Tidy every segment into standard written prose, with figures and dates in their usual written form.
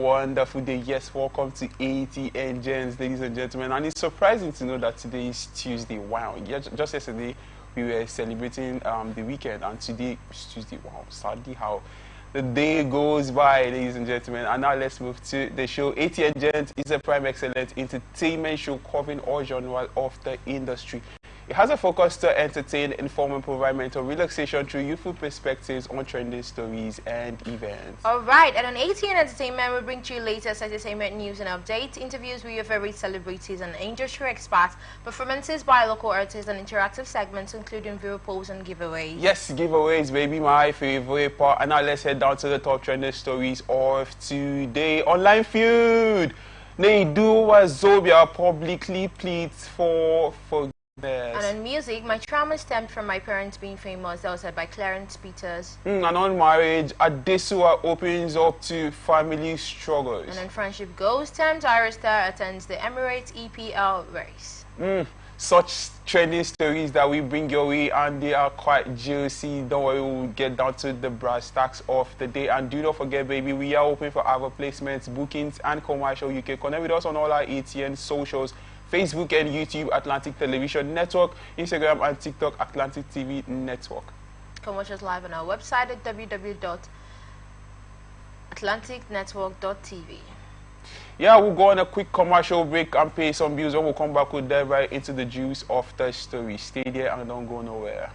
wonderful day. Yes, welcome to ATN Genz, ladies and gentlemen. And it's surprising to know that today is Tuesday. Wow. Just yesterday we were celebrating the weekend, and today is Tuesday. Wow, sadly how the day goes by, ladies and gentlemen. And now let's move to the show. ATN Genz is a prime excellent entertainment show covering all genres of the industry. It has a focus to entertain, inform, and provide mental relaxation through youthful perspectives on trending stories and events. All right, and on ATN Entertainment, we bring to you latest entertainment news and updates, interviews with your favorite celebrities and industry experts, performances by local artists, and interactive segments, including viewer polls and giveaways. Yes, giveaways, baby, my favorite part. And now let's head down to the top trending stories of today. Online feud. Neidu Wazobia publicly pleads for forgiveness. And on music, my trauma stemmed from my parents being famous. That was said by Clarence Peters. And on marriage, Adesua opens up to family struggles. And on friendship goes, Thames Irish star attends the Emirates EPL race. Such trending stories that we bring your way, and they are quite juicy. Don't worry, we'll get down to the brass tacks of the day. And do not forget, baby, we are open for our placements, bookings, and commercial. You can connect with us on all our ATN socials. Facebook and YouTube, Atlantic Television Network, Instagram and TikTok, Atlantic TV Network. Commercials live on our website at www.atlanticnetwork.tv. Yeah, we'll go on a quick commercial break and pay some bills, and we'll come back with that right into the juice of the story. Stay there and don't go nowhere.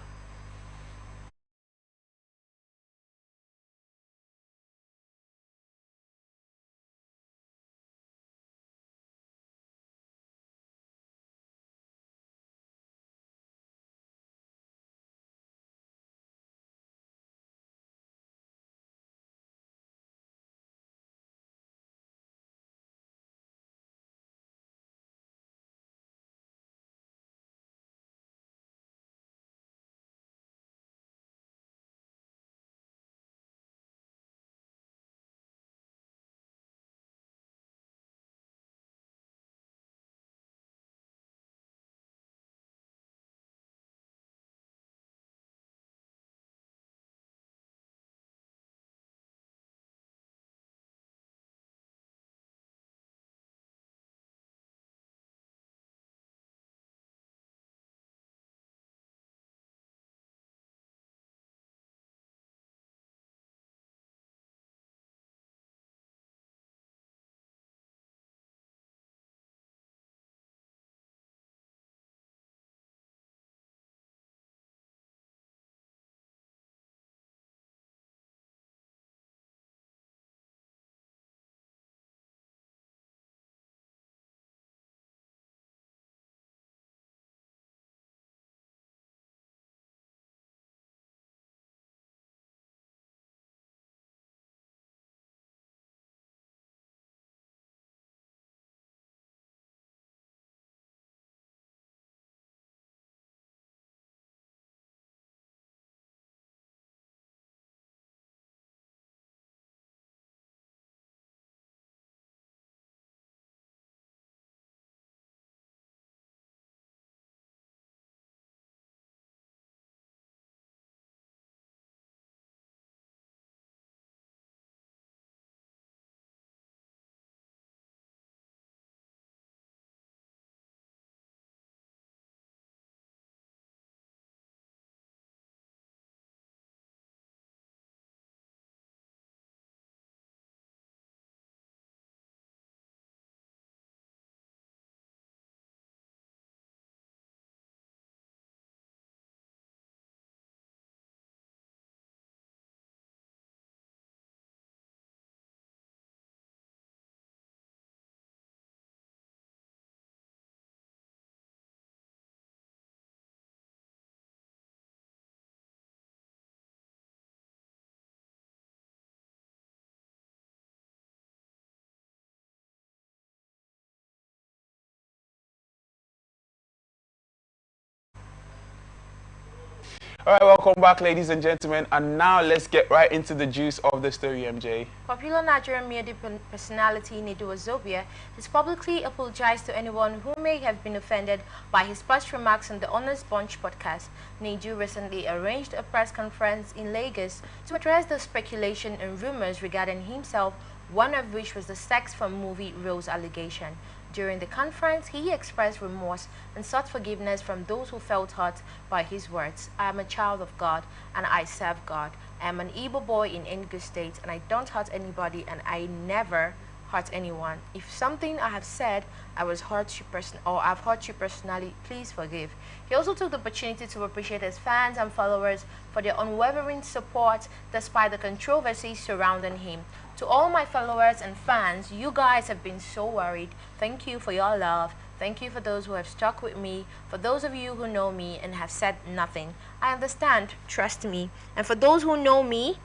All right, welcome back, ladies and gentlemen. And now let's get right into the juice of the story, MJ. Popular Nigerian media personality Neidu Wazobia has publicly apologized to anyone who may have been offended by his past remarks on the Honest Bunch podcast. Neidu recently arranged a press conference in Lagos to address the speculation and rumors regarding himself one of which was the sex from movie roles allegation. During the conference, he expressed remorse and sought forgiveness from those who felt hurt by his words. I am a child of God and I serve God. I am an Igbo boy in Enugu State and I don't hurt anybody and I never hurt anyone. If something I have said I was hurt you or I've hurt you personally, please forgive. He also took the opportunity to appreciate his fans and followers for their unwavering support despite the controversies surrounding him. To all my followers and fans, you guys have been so worried. Thank you for your love. Thank you for those who have stuck with me. For those of you who know me and have said nothing, I understand, trust me. And for those who know me,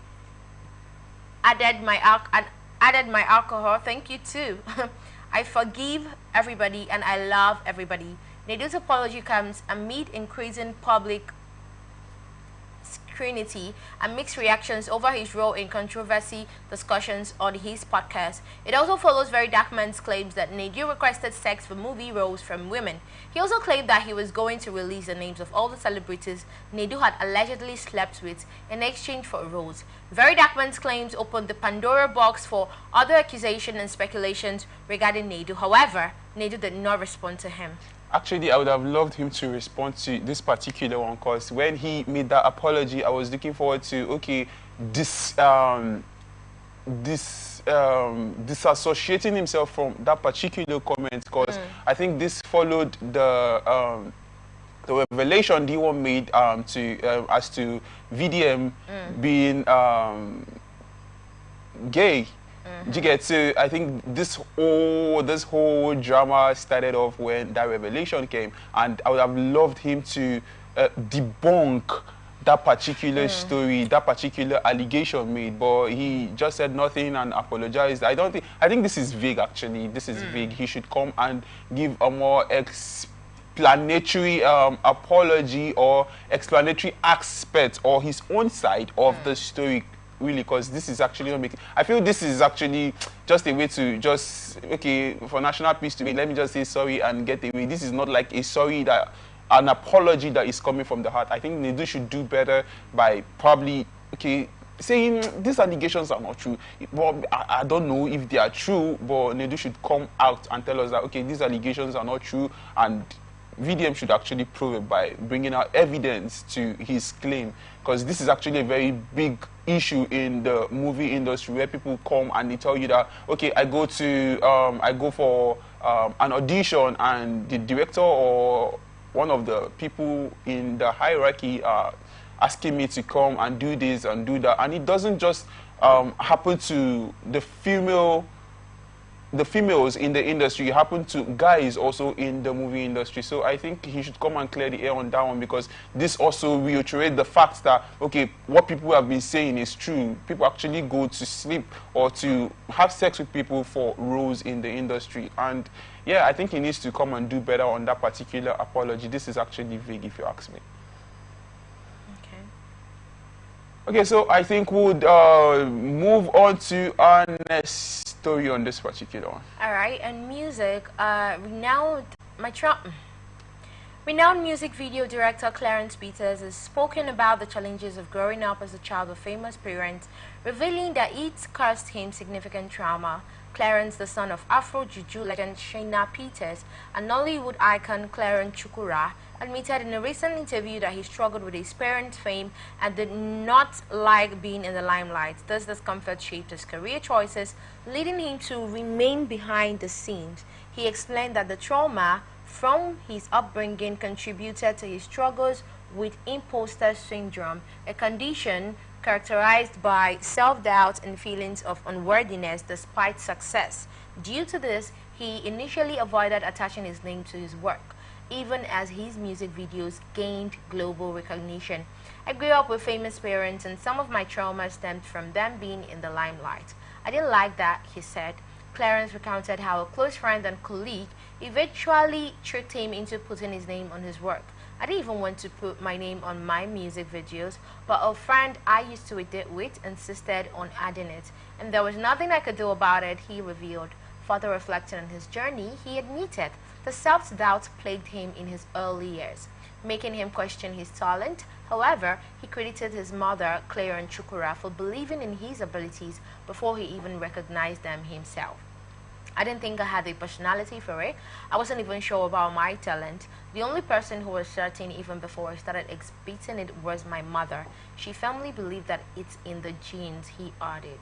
added my alcohol, thank you too. I forgive everybody and I love everybody. Nedu's apology comes amid increasing public scrutiny and mixed reactions over his role in controversy discussions on his podcast. It also follows Very Dark Man's claims that Nedu requested sex for movie roles from women. He also claimed that he was going to release the names of all the celebrities Nedu had allegedly slept with in exchange for roles. Very Dark Man's claims opened the Pandora box for other accusations and speculations regarding Nedu. However, Nedu did not respond to him. Actually, I would have loved him to respond to this particular one, because when he made that apology, I was looking forward to, okay, disassociating himself from that particular comment, because I think this followed the revelation D1 made as to VDM being gay. You get to, I think this whole drama started off when that revelation came, and I would have loved him to debunk that particular story, that particular allegation made, but he just said nothing and apologized. I think this is vague. Actually, this is vague. He should come and give a more explanatory apology or explanatory aspect or his own side of the story. Really, because this is actually not making. I feel this is actually just a way to just, okay, for national peace to be, let me just say sorry and get away. This is not like a sorry, that an apology that is coming from the heart. I think Nedu should do better by probably, okay, saying these allegations are not true. Well, I don't know if they are true, but Nedu should come out and tell us that, okay, these allegations are not true, and VDM should actually prove it by bringing out evidence to his claim, because this is actually a very big issue in the movie industry, where people come and they tell you that, okay, I go for an audition, and the director or one of the people in the hierarchy are asking me to come and do this and do that, and it doesn't just happen to the females in the industry, happen to guys also in the movie industry. So I think he should come and clear the air on that one, because this also reiterates the fact that, okay, what people have been saying is true. People actually go to sleep or to have sex with people for roles in the industry. And yeah, I think he needs to come and do better on that particular apology. This is actually vague, if you ask me. Okay, so I think we'll move on to our next story on this particular one. All right, and music, renowned music video director Clarence Peters has spoken about the challenges of growing up as a child of famous parents, revealing that it caused him significant trauma. Clarence, the son of Afro Juju legend Shayna Peters and Nollywood icon Clarence Chukura, admitted in a recent interview that he struggled with his parents' fame and did not like being in the limelight. This discomfort shaped his career choices, leading him to remain behind the scenes. He explained that the trauma from his upbringing contributed to his struggles with imposter syndrome, a condition characterized by self-doubt and feelings of unworthiness despite success. Due to this, he initially avoided attaching his name to his work, even as his music videos gained global recognition. I grew up with famous parents, and some of my trauma stemmed from them being in the limelight. I didn't like that, he said. Clarence recounted how a close friend and colleague eventually tricked him into putting his name on his work. I didn't even want to put my name on my music videos, but a friend I used to edit with insisted on adding it, and there was nothing I could do about it, he revealed. Further reflecting on his journey, he admitted, The self-doubt plagued him in his early years, making him question his talent. However, he credited his mother, Claire Chukura, for believing in his abilities before he even recognized them himself. I didn't think I had the personality for it. I wasn't even sure about my talent. The only person who was certain even before I started exhibiting it was my mother. She firmly believed that it's in the genes, he added.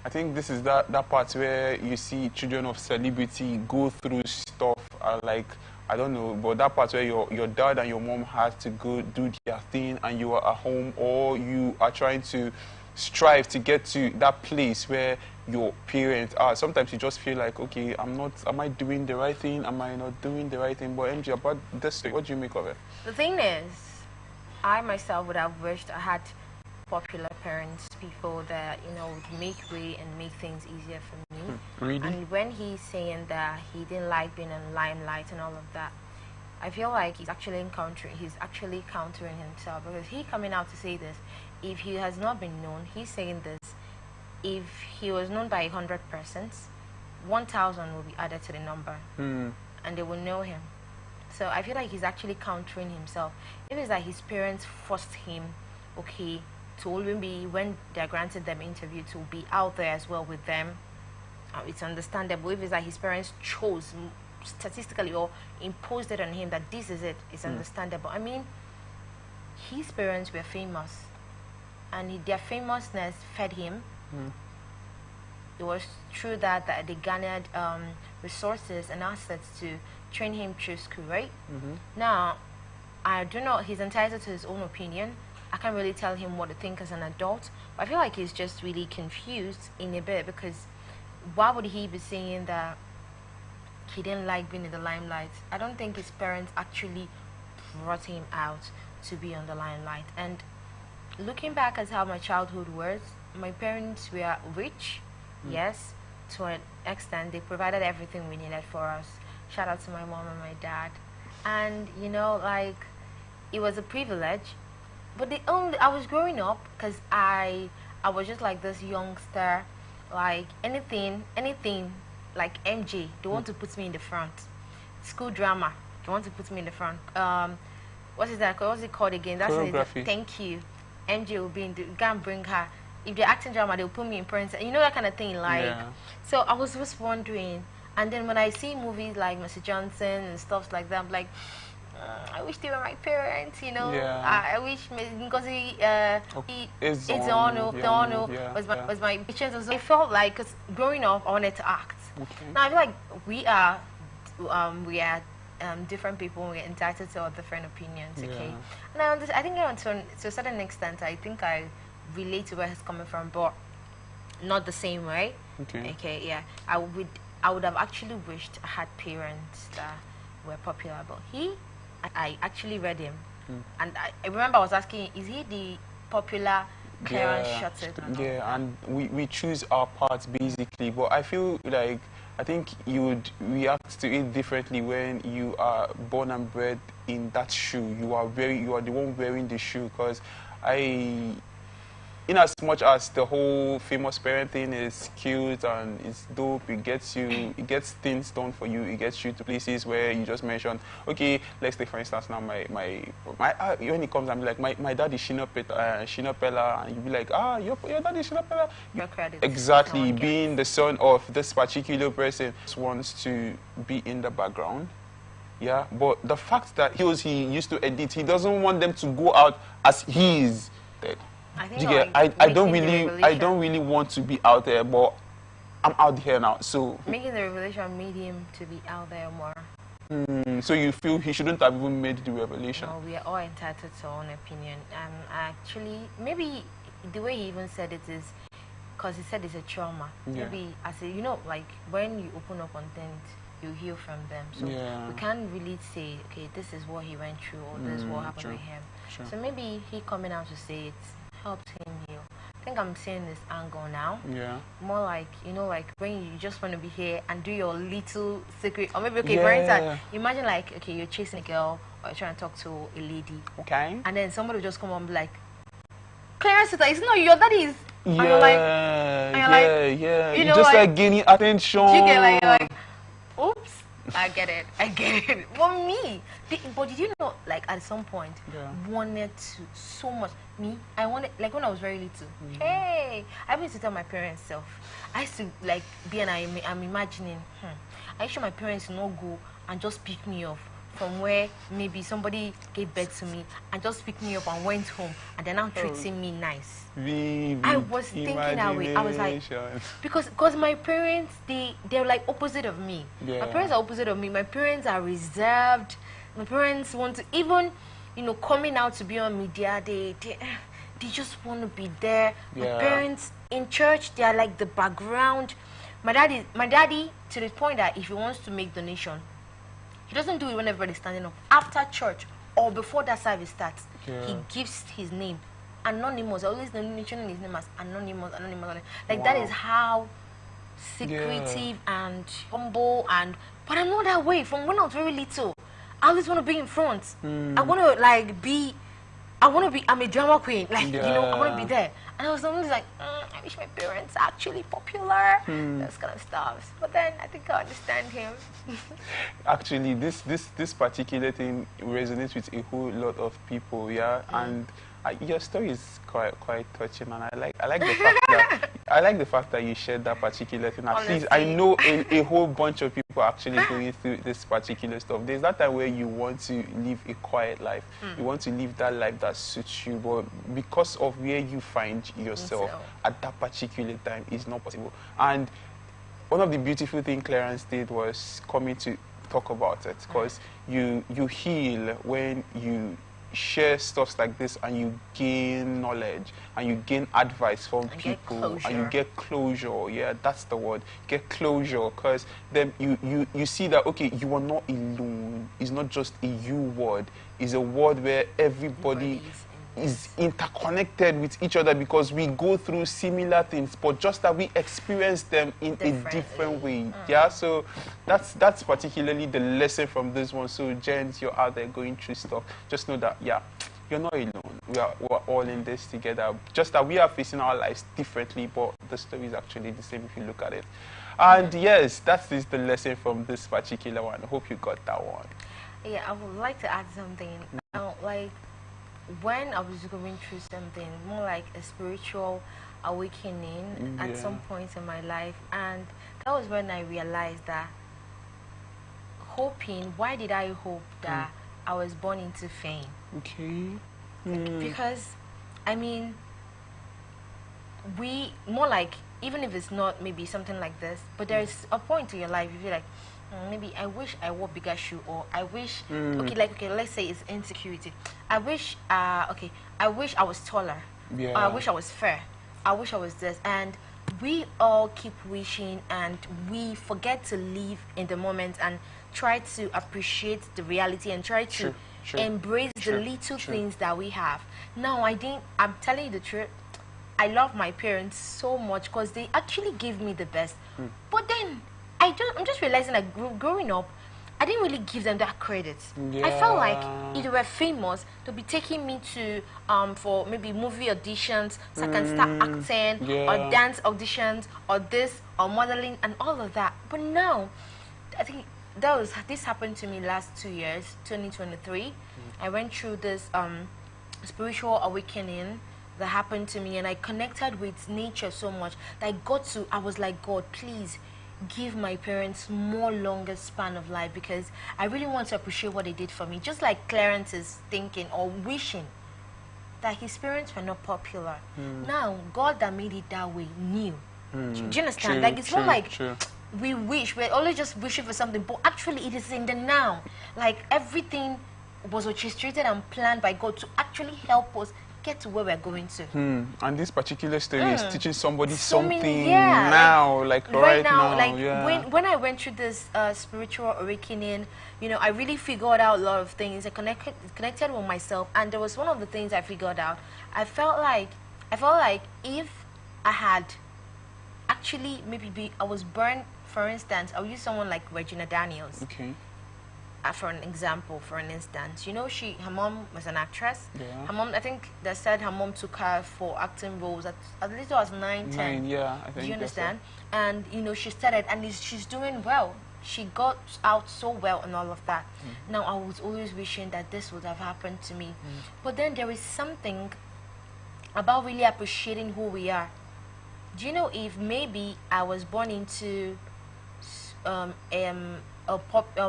I think this is that part where you see children of celebrity go through stuff like, I don't know, but that part where your dad and your mom had to go do their thing and you are at home, or you are trying to strive to get to that place where your parents are. Sometimes you just feel like, okay, am I doing the right thing? Am I not doing the right thing? But MJ, about this, what do you make of it? The thing is, I myself would have wished I had popular parents, people that, you know, would make way and make things easier for me. Really? And when he's saying that he didn't like being in limelight and all of that, I feel like he's actually countering himself, because he coming out to say this, if he has not been known, he's saying this, if he was known by 100 persons, 1,000 will be added to the number, and they will know him. So I feel like he's actually countering himself. If it's that his parents forced him, okay, to only be, when they're granted them interview, to be out there as well with them, it's understandable. If it's that his parents chose statistically or imposed it on him that this is it, it's understandable. I mean, his parents were famous, and their famousness fed him. It was true that they garnered resources and assets to train him through school, right? Now, I do not, he's entitled to his own opinion. I can't really tell him what to think as an adult, but I feel like he's just really confused in a bit, because why would he be saying that he didn't like being in the limelight? I don't think his parents actually brought him out to be on the limelight. And looking back at how my childhood was, my parents were rich, yes, to an extent. They provided everything we needed for us. Shout out to my mom and my dad. And, you know, like, it was a privilege. But I was growing up, because I was just like this youngster, like anything, like MJ, they want to put me in the front. School drama, they want to put me in the front. What is that? What's it called again? That's choreography. Thank you. MJ will be in the, can't bring her. If they're acting drama, they'll put me in print. You know, that kind of thing, like. Yeah. So I was just wondering, and then when I see movies like Mr. Johnson and stuff like that, I'm like, I wish they were my parents, you know. Yeah. I wish because It's was my pictures. I felt like, because growing up, I wanted to act. Now I feel like we are different people. We're entitled to our different opinions. Okay. Now I think to a certain extent, I think I relate to where he's coming from, but not the same way. Okay. Yeah. I would have actually wished I had parents that were popular, but I actually read him, and I remember I was asking, is he the popular Clarence Shutter? Yeah, and we choose our parts basically, but I feel like, I think you would react to it differently when you are born and bred in that shoe. You are the one wearing the shoe, because in as much as the whole famous parent thing is cute and it's dope, it gets things done for you, it gets you to places where you just mentioned, okay, let's take for instance now my when it comes, I'm like, my dad is Shina Pella, and you be like, your dad is Shina Pella. Exactly, being the son of this particular person wants to be in the background. Yeah, but the fact that he used to edit, he doesn't want them to go out as he is. I think I don't really want to be out there, but I'm out here now. So making the revelation made him to be out there more. So you feel he shouldn't have even made the revelation? No, we are all entitled to our own opinion. Actually, maybe the way he even said it is because he said it's a trauma. Yeah. Maybe you know, like when you open up on things, you heal from them. So we can't really say, okay, this is what he went through, or this is what happened with him. Sure. So maybe he coming out to say it helped him heal. I think I'm seeing this angle now. Yeah. More like, you know, like when you just want to be here and do your little secret, or maybe, okay, for instance, imagine like, okay, you're chasing a girl or you're trying to talk to a lady. Okay. And then somebody will just come on and be like, Clarence, it's not your daddy's. Yeah, and you're like, yeah. You know, just like gaining attention. You get like, you're like, oops. I get it. I get it. Well, me. But did you know, like, at some point, wanted to so much. Me, I wanted, like, when I was very little. Hey, I used to tell my parents self. I used to, like, I'm imagining, I sure my parents will not go and just pick me up from where maybe somebody gave birth to me and just picked me up and went home and they're now treating me nice. I was thinking that way. I was like, because my parents, they're like opposite of me. My parents are opposite of me. My parents are reserved. My parents want to, even, you know, coming out to be on media, they just want to be there. My parents in church, they are like the background. My daddy, to the point that if he wants to make donation, he doesn't do it when everybody's standing up. After church or before that service starts, he gives his name. Anonymous. I always mentioning his name as anonymous. Like that is how secretive and humble but I'm not that way. From when I was very little, I always want to be in front. I want to I'm a drama queen. Like, you know, I want to be there. And I was always like, I wish my parents are actually popular. Those kind of stuff. But then I think I understand him. Actually, this particular thing resonates with a whole lot of people, and your story is quite touching, and I like the fact that you shared that particular thing. At least I know a whole bunch of people are actually going through this particular stuff. There's that time where you want to live a quiet life, you want to live that life that suits you, but because of where you find yourself at that particular time, it's not possible. And one of the beautiful things Clarence did was coming to talk about it, because you heal when you share stuff like this and you gain knowledge and you gain advice from people and you get closure. Yeah, that's the word, get closure, because then you see that, okay, you are not alone. It's not just a you word, it's a word where everybody is interconnected with each other, because we go through similar things, but just that we experience them in a different way. Yeah, so that's particularly the lesson from this one. So Genz, you're out there going through stuff, just know that you're not alone. We're all in this together, just that we are facing our lives differently, but the story is actually the same if you look at it. And yes, that is the lesson from this particular one. I hope you got that one. Yeah, I would like to add something. Like, when I was going through something more like a spiritual awakening at some point in my life, and that was when I realized that why did I hope that I was born into fame? Because I mean, more like, even if it's not maybe something like this, but there's a point in your life you feel like, maybe I wish I wore bigger shoe, or I wish, let's say it's insecurity. I wish I was taller. I wish I was fair. I wish I was this. And we all keep wishing, and we forget to live in the moment and try to appreciate the reality and try to embrace the little things that we have. Now, I'm telling you the truth, I love my parents so much because they actually give me the best. But then I'm just realizing that growing up, I didn't really give them that credit. I felt like if they were famous, they'd be taking me to for maybe movie auditions so I can start acting, or dance auditions, or this, or modeling, and all of that. But now, I think this happened to me last 2 years, 2023. I went through this spiritual awakening that happened to me, and I connected with nature so much that I was like, God, please give my parents more longer span of life, because I really want to appreciate what they did for me. Just like Clarence is thinking or wishing that his parents were not popular. Now, God that made it that way knew. Do you understand? Like, it's not like we're always just wishing for something, but actually it is in the now. Like, everything was orchestrated and planned by God to actually help us get to where we're going to. And this particular story is teaching somebody something now, like right now. Like, when I went through this spiritual awakening, you know, I really figured out a lot of things. I connected with myself, and there was one of the things I figured out. I felt like if I had actually I was born, for instance, I'll use someone like Regina Daniels. For an example, for an instance, you know, her mom was an actress. Her mom, I think they said her mom took her for acting roles at least I was 9, 10. I think. Do you understand? And you know, she started, and she's doing well. she got out so well and all of that. Now I was always wishing that this would have happened to me. But then there is something about really appreciating who we are. Do you know, if maybe I was born into a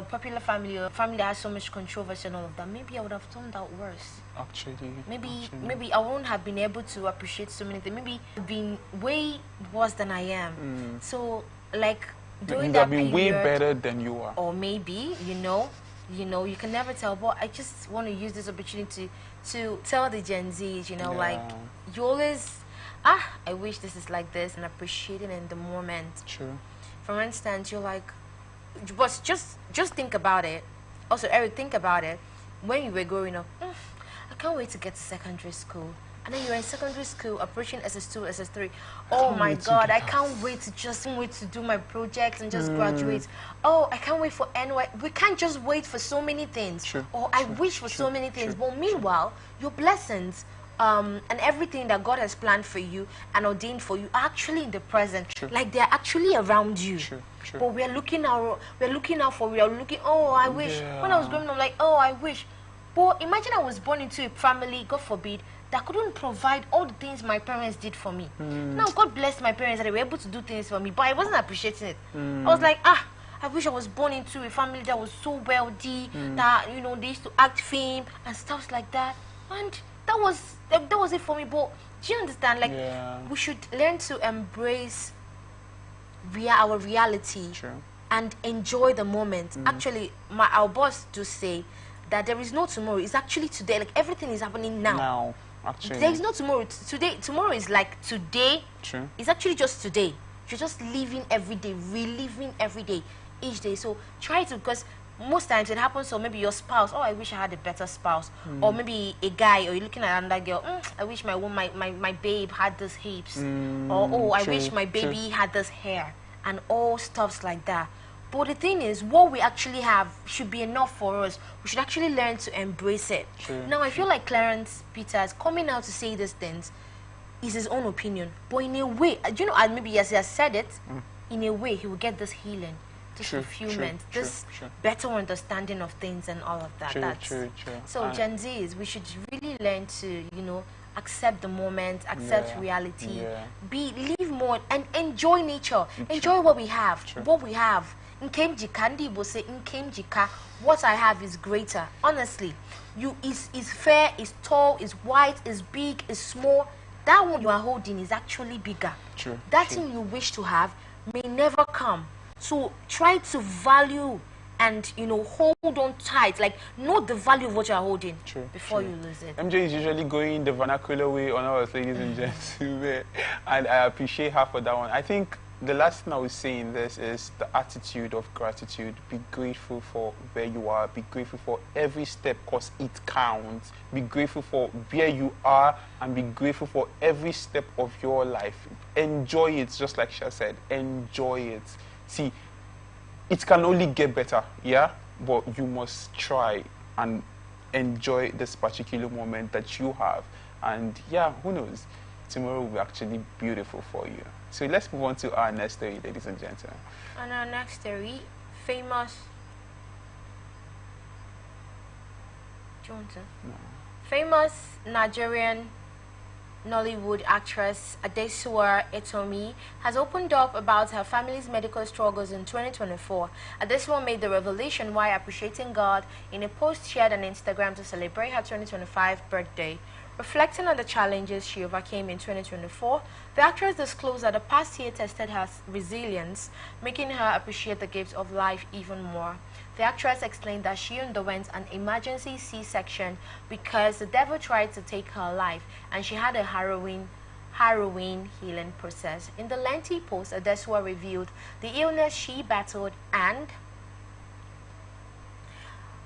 popular family, or a family that has so much controversy and all of that, maybe I would have turned out worse. Maybe I won't have been able to appreciate so many things. Maybe I've been way worse than I am. So like during that been period, way better than you are. or maybe you can never tell. But I just want to use this opportunity to tell the Gen Zs, like you always I wish this is like this, and appreciating in the moment. True. For instance, you're like, but just think about it. Also, Eric, think about it. When you were growing up, I can't wait to get to secondary school. And then you're in secondary school, approaching SS2, SS3. Oh my God, I can't wait to do my projects and just graduate. Oh, I can't wait for NY. We can't just wait for so many things. True. Or I wish for so many things. But meanwhile, your blessings and everything that God has planned for you and ordained for you are actually in the present. Like they're actually around you. But we are looking out for. Oh, I wish. When I was growing up, I'm like, oh, I wish. But imagine I was born into a family, God forbid, that couldn't provide all the things my parents did for me. Now, God bless my parents that they were able to do things for me, but I wasn't appreciating it. I was like, I wish I was born into a family that was so wealthy, that, they used to act fame and stuff like that. And that was it for me. But do you understand? Like, we should learn to embrace our reality and enjoy the moment. Actually, our boss do say that there is no tomorrow. It's actually today. Like, everything is happening now. Actually, there is no tomorrow. Tomorrow is like today. True. It's actually just today. You're just living every day, reliving every day, each day. So try to, because most times it happens. So maybe your spouse, oh, I wish I had a better spouse. Or maybe a guy, or you're looking at another girl, I wish my babe had these hips. Or, oh, I wish my baby had this hair. And all stuffs like that. But the thing is, what we actually have should be enough for us. We should actually learn to embrace it. Now, I feel like Clarence Peters coming out to say these things is his own opinion. But in a way, do you know, and maybe as he has said it, in a way, he will get this healing, this fulfillment, this better understanding of things and all of that. So, Gen Zs, we should really learn to, accept the moment, accept reality, live more, and enjoy nature. Enjoy what we have. What we have. What I have is greater. Honestly, is fair, is tall, is wide, is big, is small. That one you are holding is actually bigger. That thing you wish to have may never come. So try to value and hold on tight. Like, know the value of what you are holding before you lose it. MJ is usually going the vernacular way on us, ladies and gents, and I appreciate her for that one. I think the last thing I would say in this is the attitude of gratitude. Be grateful for where you are. Be grateful for every step, because it counts. Be grateful for where you are, and be grateful for every step of your life. Enjoy it, just like Sha said. Enjoy it. See, it can only get better, but you must try and enjoy this particular moment that you have. And who knows, tomorrow will be actually beautiful for you. So let's move on to our next story, ladies and gentlemen. And our next story, famous Nigerian Nollywood actress Adesua Etomi has opened up about her family's medical struggles in 2024. Adesua made the revelation while appreciating God in a post shared on Instagram to celebrate her 2025 birthday. Reflecting on the challenges she overcame in 2024, the actress disclosed that the past year tested her resilience, making her appreciate the gifts of life even more. The actress explained that she underwent an emergency C-section because the devil tried to take her life, and she had a harrowing healing process. In the lengthy post, Adesua revealed the illness she battled and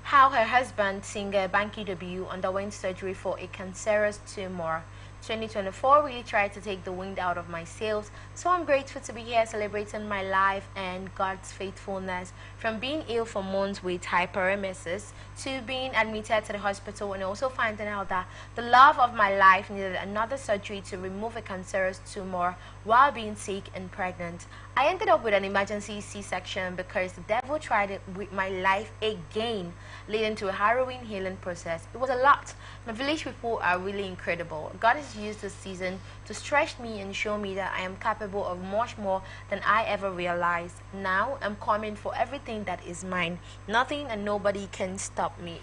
how her husband, singer Banky W, underwent surgery for a cancerous tumor. 2024 really tried to take the wind out of my sails, so I'm grateful to be here celebrating my life and God's faithfulness. From being ill for months with hyperemesis to being admitted to the hospital and also finding out that the love of my life needed another surgery to remove a cancerous tumor while being sick and pregnant, I ended up with an emergency C-section because the devil tried it with my life again, leading to a harrowing healing process. It was a lot. My village people are really incredible. God has used this season to stretch me and show me that I am capable of much more than I ever realized. Now I'm coming for everything that is mine. Nothing and nobody can stop me.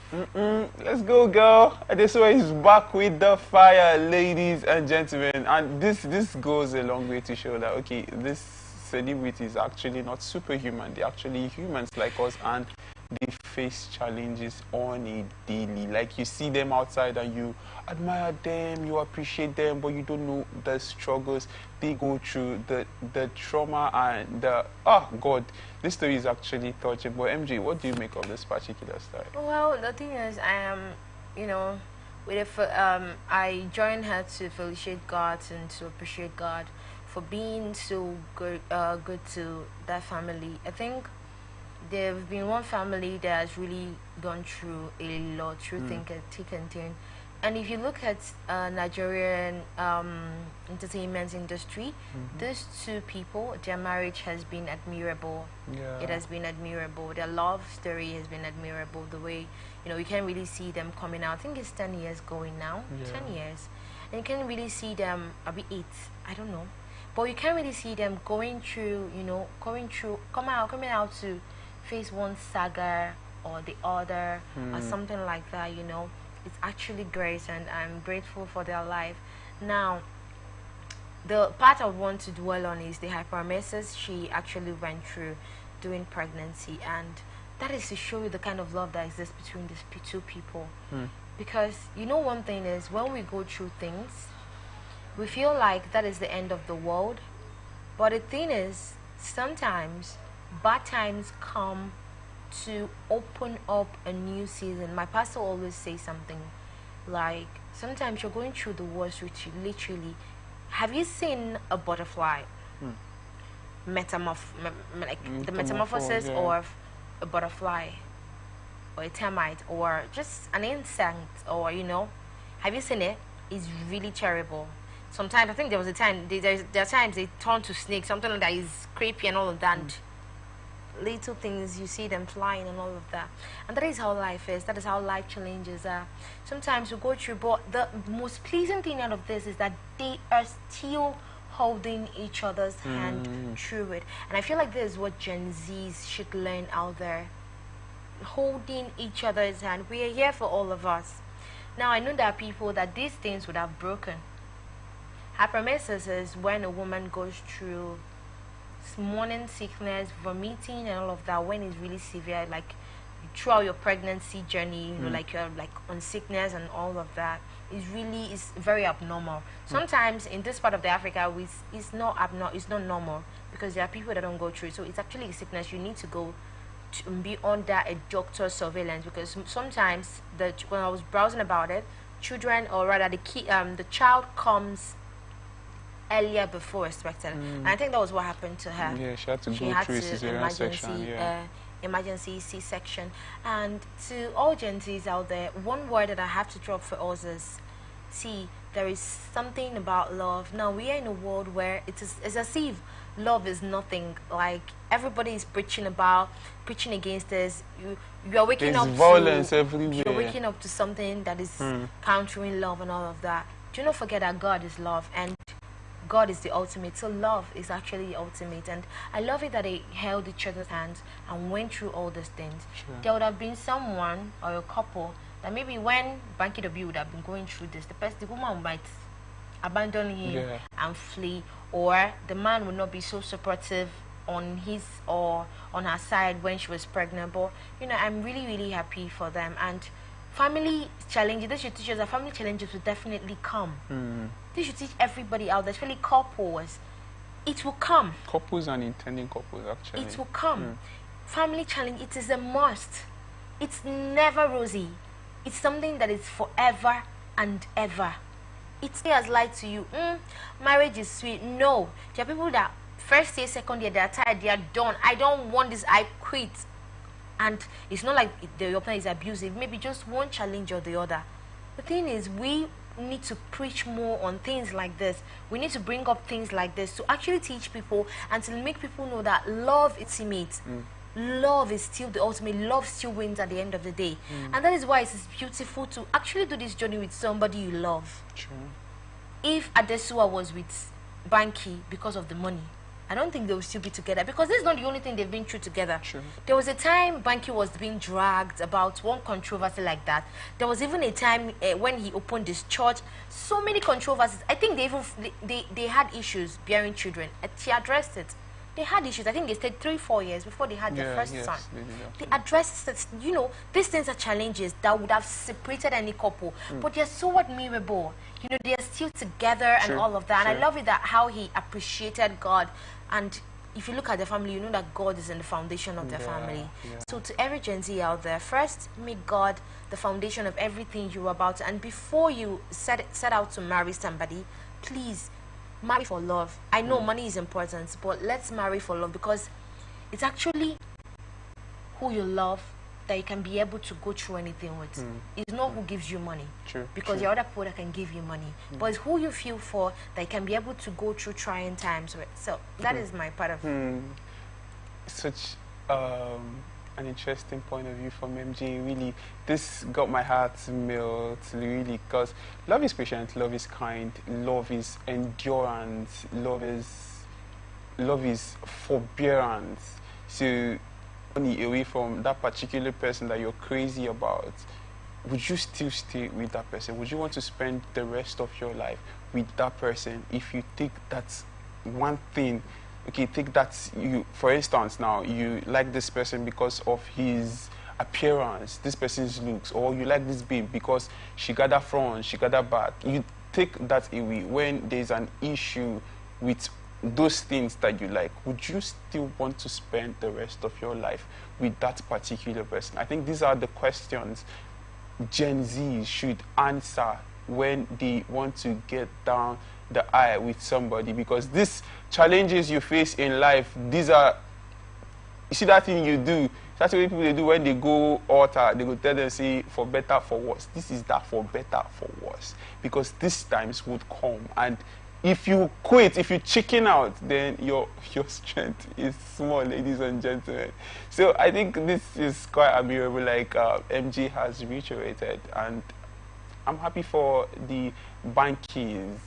Let's go, girl. This way is back with the fire, ladies and gentlemen. And this goes a long way to show that, okay, this celebrity is actually not superhuman. They're actually humans like us, and they face challenges on a daily. Like, you see them outside and you admire them, you appreciate them, but you don't know the struggles they go through, the trauma and the, oh God, this story is actually touching. But MJ, what do you make of this particular story? Well, the thing is, I am, you know, I joined her to felicitate God and to appreciate God for being so good to that family. I think there've been one family that has really gone through a lot, through thick and thin. And if you look at Nigerian entertainment industry, these two people, their marriage has been admirable. Yeah. It has been admirable. Their love story has been admirable. The way, you know, you can't really see them coming out. I think it's 10 years going now. Yeah. 10 years. And you can't really see them, maybe 8, I don't know. But you can't really see them going through, you know, coming out to face one saga or the other or something like that, you know. It's actually great, and I'm grateful for their life. Now, the part I want to dwell on is the hyperemesis she actually went through during pregnancy, and that is to show you the kind of love that exists between these two people. Because, you know, one thing is, when we go through things, we feel like that is the end of the world. But the thing is, sometimes bad times come to open up a new season. My pastor always says something like, sometimes you're going through the worst, which literally, have you seen a butterfly? The metamorphosis of a butterfly or a termite or just an insect, or, you know, have you seen it? It's really terrible. Sometimes, I think there was a time, there are times they turn to snakes, something like that is creepy and all of that. Little things, you see them flying and all of that. And that is how life is. That is how life challenges are. Sometimes we go through, but the most pleasing thing out of this is that they are still holding each other's hand through it. And I feel like this is what Gen Zs should learn out there. Holding each other's hand. We are here for all of us. Now, I know there are people that these things would have broken. Hyperemesis is when a woman goes through morning sickness, vomiting and all of that, when it's really severe, like throughout your pregnancy journey, you know, like you're like on sickness and all of that. Is very abnormal. Sometimes in this part of the Africa, it's not abnormal, it's not normal, because there are people that don't go through it. So it's actually a sickness. You need to go to be under a doctor's surveillance, because sometimes when I was browsing about it, children, or rather the child comes earlier before expected. And I think that was what happened to her. Yeah, she had to go through a cesarean section. Emergency C-section. And to all Gen Zs out there, one word that I have to drop for us is, see, there is something about love. Now, we are in a world where it's as if love is nothing. Like, everybody is preaching against this. You are waking up violence everywhere. You're waking up to something that is countering love and all of that. Do not forget that God is love, and God is the ultimate. So love is actually the ultimate. And I love it that they held each other's hands and went through all these things. There would have been someone or a couple that maybe when Banky W would have been going through this, the woman might abandon him and flee, or the man would not be so supportive on his or on her side when she was pregnant. But, you know, I'm really, really happy for them. And family challenges, they should teach us that family challenges will definitely come. They should teach everybody out there, especially couples. It will come. Couples and intending couples, actually. It will come. Family challenge, it is a must. It's never rosy. It's something that is forever and ever. It has lied to you. Marriage is sweet. No. There are people that first year, second year, they are tired, they are done. I don't want this, I quit. And it's not like your plan is abusive. Maybe just one challenge or the other. The thing is, we need to preach more on things like this. We need to bring up things like this to actually teach people and to make people know that love is ultimate. Love is still the ultimate. Love still wins at the end of the day. And that is why it's beautiful to actually do this journey with somebody you love. True. If Adesua was with Banky because of the money, I don't think they will still be together, because this is not the only thing they've been through together. True. There was a time Banky was being dragged about one controversy like that. There was even a time when he opened his church. So many controversies. I think they even they had issues bearing children. She addressed it. They had issues. I think they stayed 3-4 years before they had their first son. They addressed it. You know, these things are challenges that would have separated any couple, but they're so admirable. You know, they're still together and all of that. And I love it that how he appreciated God. And if you look at the family, you know that God is in the foundation of their family. So to every Gen Z out there, first make God the foundation of everything you're about. And before you set out to marry somebody, please marry for love. I know money is important, but let's marry for love, because it's actually who you love that you can be able to go through anything with. It's not who gives you money. Because there are other people that can give you money. But it's who you feel for that you can be able to go through trying times with. So that is my part of Such an interesting point of view from MJ. Really, this got my heart melt, really, because love is patient, love is kind, love is endurance, love is forbearance. So away from that particular person that you're crazy about, would you still stay with that person? Would you want to spend the rest of your life with that person if you take that one thing? Okay, take that, you, for instance, now you like this person because of his appearance, this person's looks, or you like this babe because she got that front, she got that back. You take that away when there's an issue with those things that you like. Would you still want to spend the rest of your life with that particular person? I think these are the questions Gen Z should answer when they want to get down the aisle with somebody, because these challenges you face in life, these are, you see that thing you do, that's what people they do when they go altar, they go tell them, say, for better, for worse. This is that for better, for worse, because these times would come, and if you quit, if you chicken out, then your strength is small, ladies and gentlemen. So I think this is quite admirable, like MG has reiterated, and I'm happy for the Bankies,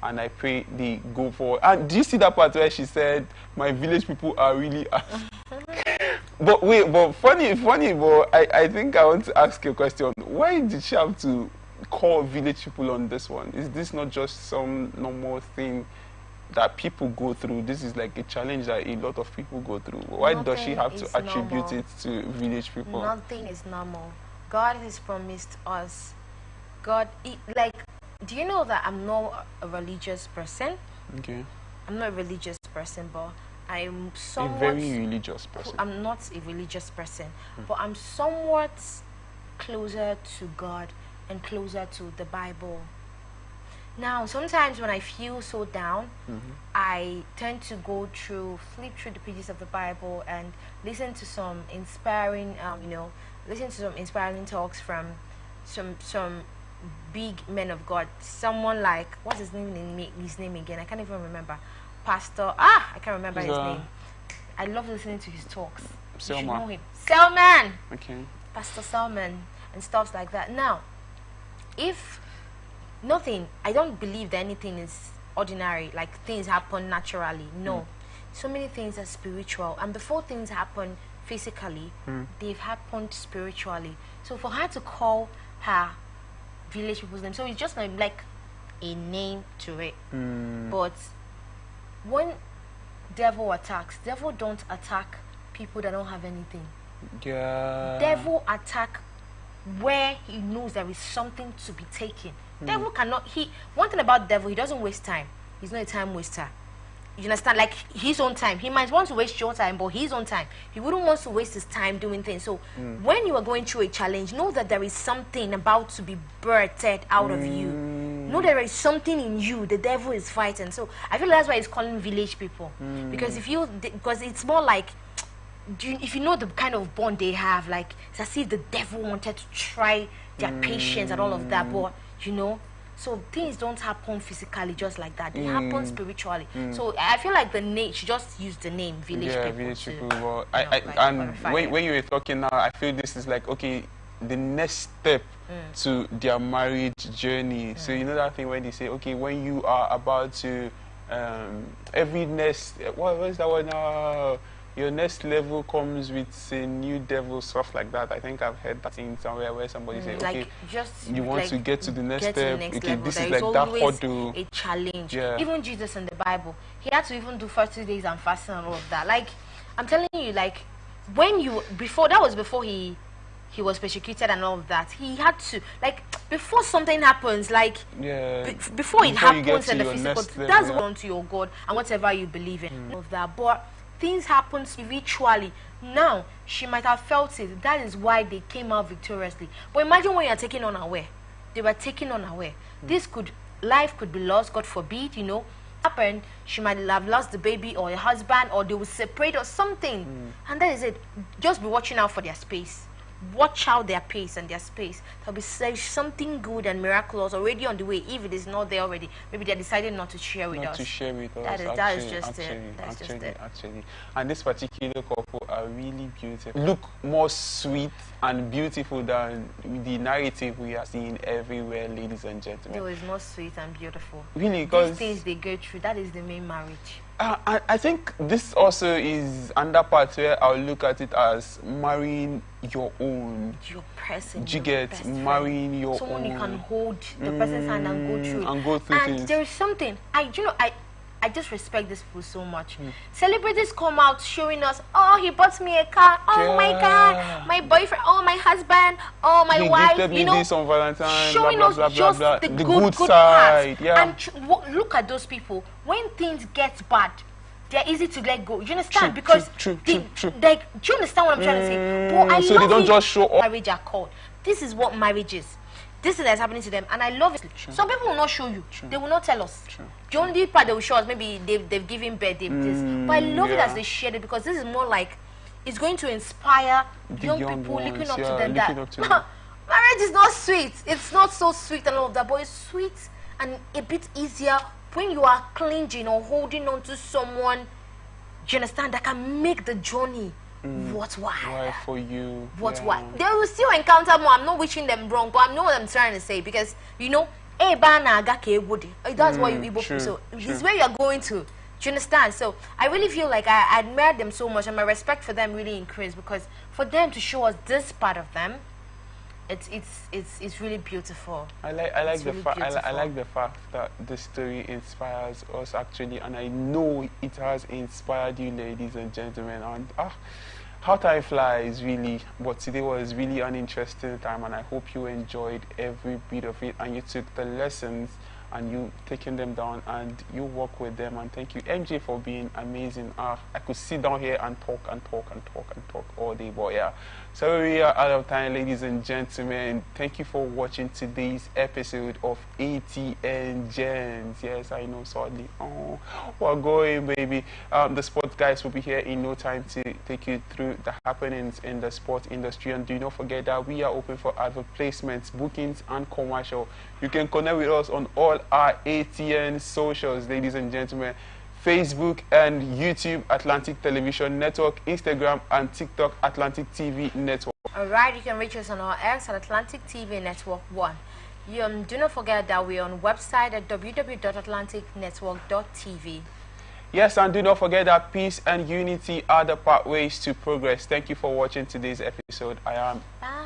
and I pray they go forward. And do you see that part where she said, my village people are really... But wait, but funny, but I think I want to ask you a question. Why did she have to call village people on this one? Is this not just some normal thing that people go through? This is like a challenge that a lot of people go through. Why does she have to attribute it to village people? Nothing is normal. God has promised us. God, like, do you know that I'm not a religious person? Okay. I'm not a religious person, but I'm somewhat... A very religious person. I'm not a religious person, but I'm somewhat closer to God and closer to the Bible. Now, sometimes when I feel so down, I tend to flip through the pages of the Bible and listen to some inspiring, listen to some inspiring talks from some big men of God. Someone like, what's his name again? I can't even remember. Pastor, I can't remember his name. I love listening to his talks. You should know him. Selman. Okay. Pastor Selman and stuff like that. Now, I don't believe that anything is ordinary, like things happen naturally. No. So many things are spiritual, and before things happen physically, they've happened spiritually. So for her to call her village people's name, so it's just like a name to it. But when devil don't attack people that don't have anything. Devil attack where he knows there is something to be taken. Devil cannot, one thing about devil, he doesn't waste time. He's not a time waster. You understand? Like his own time. He might want to waste your time, but his own time. He wouldn't want to waste his time doing things. So when you are going through a challenge, know that there is something about to be birthed out of you. Know there is something in you the devil is fighting. So I feel that's why he's calling village people. Because because it's more like, if you know the kind of bond they have, like it's as if the devil wanted to try their patience and all of that, but So things don't happen physically just like that. They happen spiritually. So I feel like the name, she just used the name village people. Village to, people. Well, and when you were talking now, I feel this is like, okay, the next step to their marriage journey. So you know that thing when they say, okay, when you are about to every next what is that one now? Your next level comes with a new devil, stuff like that. I think I've heard that thing somewhere where somebody say, okay, like just you want like to get to the next step. Okay, level. this There is like that hurdle. A challenge. Yeah. Even Jesus in the Bible, he had to even do 40 days and fasting and all of that. Like, I'm telling you, like, when you before he was persecuted and all of that, he had to, like, before something happens, like, before it happens in the physical, that's what onto your God and whatever you believe in, all of that. But things happen spiritually. Now she might have felt it. That is why they came out victoriously. But imagine when you are taken unaware. They were taken unaware. Life could be lost, God forbid, you know. Happened, she might have lost the baby or a husband, or they will separate or something. And that is it. Just be watching out for their space. Watch out their pace and their space. There'll be something good and miraculous already on the way. If it is not there already, maybe they decided not to share with us. Not to share with us. That is just it. That's just it. Actually, and this particular couple are really beautiful. Look more sweet and beautiful than the narrative we are seeing everywhere, ladies and gentlemen. No, it's more sweet and beautiful. Really, because these things they go through, that is the main marriage. I think this also is another part where I'll look at it as marrying your own. Your person. You get marrying your someone own. You can hold the person's hand and go through. And go through things. There is something I just respect these people so much. Celebrities come out showing us, oh, he bought me a car, oh my God, my boyfriend, oh my husband, oh my wife, gifted me this on Valentine's, showing blah, blah, us blah, just blah, the the good side. parts. Yeah. And look at those people. When things get bad, they're easy to let go. You understand? True, because true. Like, do you understand what I'm trying to say? But I so love they don't just show up. Marriage are called. This is what marriage is. This is that's happening to them, and I love it. Some people will not show you. They will not tell us. The only part they will show us, maybe they've given birth, this. But I love it as they shared it, because this is more like, it's going to inspire young people ones, looking up to looking them that up to them. marriage is not sweet. It's not so sweet and all of that, but it's sweet and a bit easier when you are clinging or holding on to someone, do you understand, that can make the journey worthwhile. Why for you? Worthwhile. They will still encounter more. I'm not wishing them wrong, but I know what I'm trying to say, because, you know, that's what you Igbo people. So this is where you're going to. Do you understand? So I really feel like I admire them so much, and my respect for them really increased, because for them to show us this part of them, it's really beautiful. I like the fact that the story inspires us actually, and I know it has inspired you, ladies and gentlemen. And how time flies, really. But today was really an interesting time, and I hope you enjoyed every bit of it, and you took the lessons and you taking them down and you work with them. And thank you, MJ, for being amazing. I could sit down here and talk all day, but yeah. So we are out of time, ladies and gentlemen. Thank you for watching today's episode of ATN Genz. Yes, I know, sadly. Oh, we're going, baby. The sports guys will be here in no time to take you through the happenings in the sports industry. And do not forget that we are open for advert placements, bookings, and commercial. You can connect with us on all our ATN socials, ladies and gentlemen. Facebook and YouTube, Atlantic Television Network, Instagram and TikTok, Atlantic TV Network. Alright, you can reach us on our X at Atlantic TV Network 1. Do not forget that we're on website at www.atlanticnetwork.tv. Yes, and do not forget that peace and unity are the pathways to progress. Thank you for watching today's episode. I am... Bye.